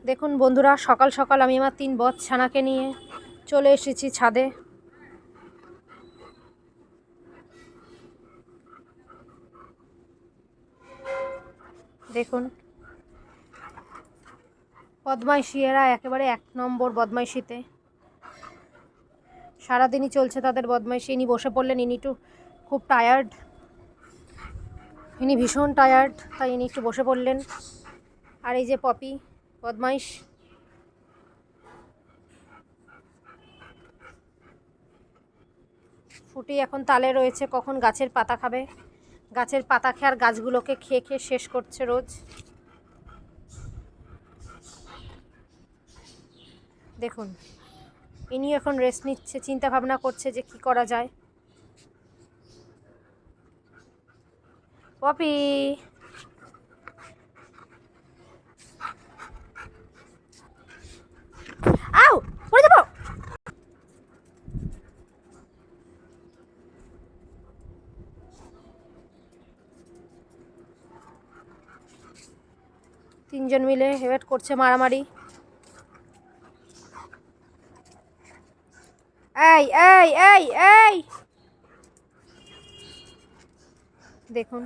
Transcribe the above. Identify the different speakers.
Speaker 1: দেখুন বন্ধুরা, সকাল সকাল আমি আমার 3 বদ ছানাকে নিয়ে চলে এসেছি ছাদে। দেখুন বদমাইশি, এরা একেবারে 1 নম্বর বদমাইশিতে। সারাদিনই চলছে তাদের বদমাইশি। ইনি বসে পড়লেন, ইনি একটু খুব টায়ার্ড, ইনি ভীষণ টায়ার্ড, তাই ইনি একটু বসে পড়লেন। আর এই যে পপি বদমাইশ, ফুটি এখন তালে রয়েছে, কখন গাছের পাতা খাবে। গাছের পাতা খেয়ে আর গাছগুলোকে খেয়ে খেয়ে শেষ করছে রোজ। দেখুন ইনি এখন রেস্ট নিচ্ছে, চিন্তা ভাবনা করছে যে কি করা যায়। পপি আউ পড়ে যাবো। তিনজন মিলে হেভেট করছে, মারামারি। এই এই এই এই দেখুন